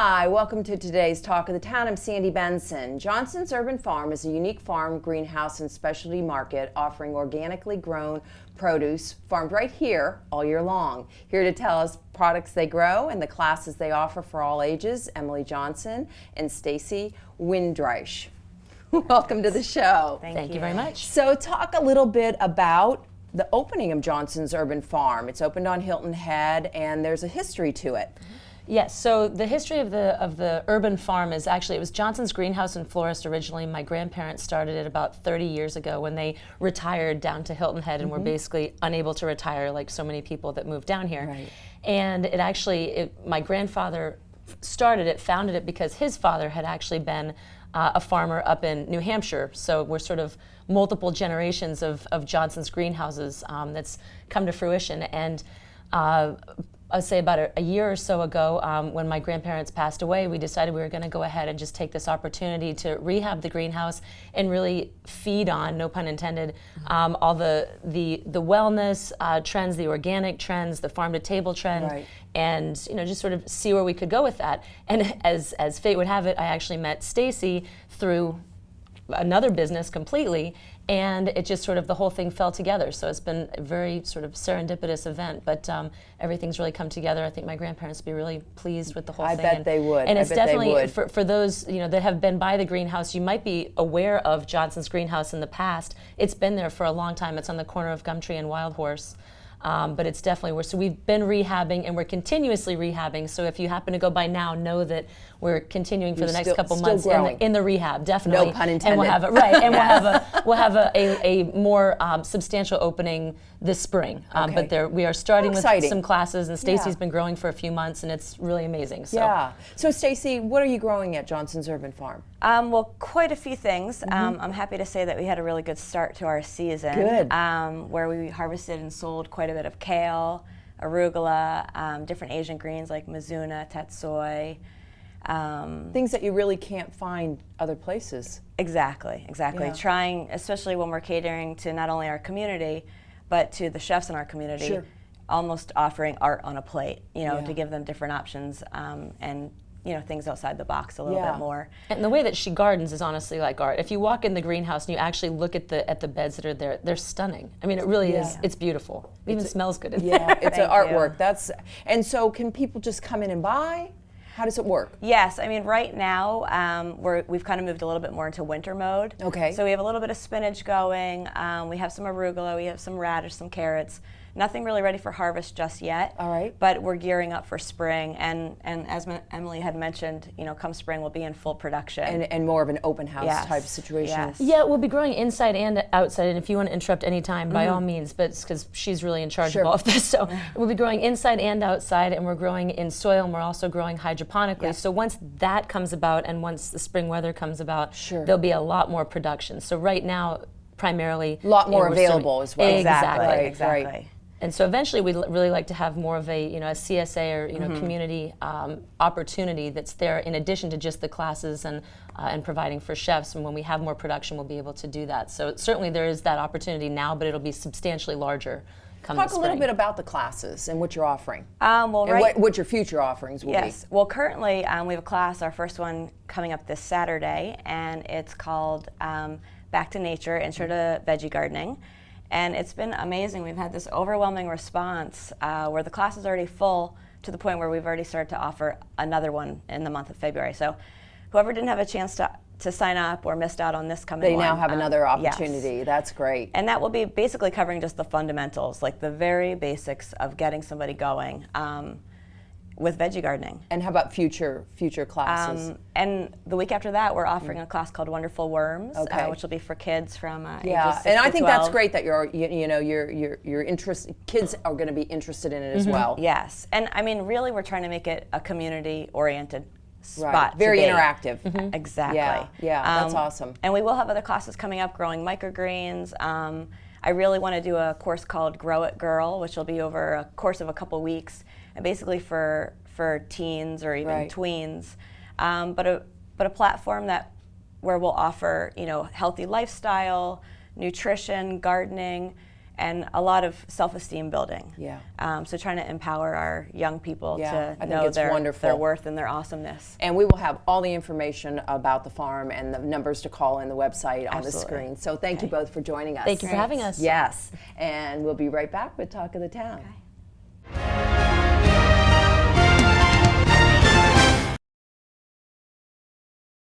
Hi, welcome to today's Talk of the Town. I'm Sandy Benson. Johnson's Urban Farm is a unique farm, greenhouse, and specialty market offering organically grown produce farmed right here all year long. Here to tell us products they grow and the classes they offer for all ages, Emily Johnson and Stacy Windreich. Welcome to the show. Thank you very much. So talk a little bit about the opening of Johnson's Urban Farm. It's opened on Hilton Head and there's a history to it. Yes, so the history of the urban farm is actually, it was Johnson's Greenhouse and Florist originally. My grandparents started it about 30 years ago when they retired down to Hilton Head and were basically unable to retire like so many people that moved down here. Right. And it actually, my grandfather started it, founded it because his father had actually been a farmer up in New Hampshire. So we're sort of multiple generations of Johnson's greenhouses that's come to fruition. And I'd say about a year or so ago, when my grandparents passed away, we decided we were going to go ahead and just take this opportunity to rehab the greenhouse and really feed on, no pun intended, all the wellness trends, the organic trends, the farm to table trend, Right. and just sort of see where we could go with that. And as fate would have it, I actually met Stacy through another business completely, and it just sort of, the whole thing fell together. So it's been a very sort of serendipitous event, but everything's really come together. I think my grandparents would be really pleased with the whole thing. I bet they would. And it's definitely, for for those that have been by the greenhouse, you might be aware of Johnson's Greenhouse in the past. It's been there for a long time. It's on the corner of Gumtree and Wild Horse. But it's definitely, so we've been rehabbing and we're continuously rehabbing. So if you happen to go by now, know that we're continuing for the next couple months in the rehab, definitely. No pun intended. And we'll have and we'll have a more substantial opening this spring. Okay. But we are starting with Exciting. some classes, and Stacy's Yeah. been growing for a few months, and it's really amazing. So. Yeah. So Stacy, what are you growing at Johnson's Urban Farm? Well, quite a few things. I'm happy to say that we had a really good start to our season. Good. Where we harvested and sold quite a bit of kale, arugula, different Asian greens like mizuna, tatsoi. Things that you really can't find other places. Exactly. Yeah. Trying, especially when we're catering to not only our community, but to the chefs in our community, Sure. almost offering art on a plate, Yeah. to give them different options and things outside the box a little Yeah. bit more. And the way that she gardens is honestly like art. If you walk in the greenhouse and you actually look at the beds that are there, they're stunning. I mean, it really is. It's beautiful. It even smells good in there. Yeah, it's an Thank you. artwork. And so can people just come in and buy? How does it work? Yes, I mean right now we've kind of moved a little bit more into winter mode. Okay. So we have a little bit of spinach going. We have some arugula. We have some radish, some carrots. Nothing really ready for harvest just yet. All right. But we're gearing up for spring, and as Emily had mentioned, come spring we'll be in full production. And more of an open house Yes. type situation. Yes. Yeah, we'll be growing inside and outside, and if you want to interrupt any time, by all means, but it's because she's really in charge Sure. of all of this. So we'll be growing inside and outside, and we're growing in soil, and we're also growing hydroponically. Yes. So once that comes about, and once the spring weather comes about, Sure. there'll be a lot more production. So right now, primarily, A lot more we're serving- available as well. Exactly. Right, Exactly. right. And so eventually we'd really like to have more of a CSA or community opportunity that's there in addition to just the classes and providing for chefs. And when we have more production, we'll be able to do that. So certainly there is that opportunity now, but it'll be substantially larger come the Talk a spring. little bit about the classes and what you're offering. Well, And right. what your future offerings will Yes. Well, currently we have a class, our first one coming up this Saturday, and it's called Back to Nature, Intro to Veggie Gardening. And it's been amazing. We've had this overwhelming response where the class is already full to the point where we've already started to offer another one in the month of February. So whoever didn't have a chance to sign up or missed out on this coming They one, now have another opportunity. Yes. That's great. And that will be basically covering just the fundamentals, like the very basics of getting somebody going with veggie gardening. And how about future classes? And the week after that, we're offering a class called Wonderful Worms, Okay. which will be for kids from Yeah, ages 6 and I to think 12. that's great that you're interested. Kids are going to be interested in it as well. Yes, and I mean, really, we're trying to make it a community-oriented spot. Right. to Very be. interactive. Exactly. Yeah, that's awesome. And we will have other classes coming up, growing microgreens. I really want to do a course called Grow It Girl, which will be over a course of a couple weeks, and basically for teens or even Right. tweens, but a platform where we'll offer healthy lifestyle, nutrition, gardening, and a lot of self-esteem building. Yeah. So trying to empower our young people I to think know it's their wonderful. worth and their awesomeness. And we will have all the information about the farm and the numbers to call in the website on the Absolutely. screen. So thank you both for joining us. Thank you for having us. Yes, and we'll be right back with Talk of the Town. Okay.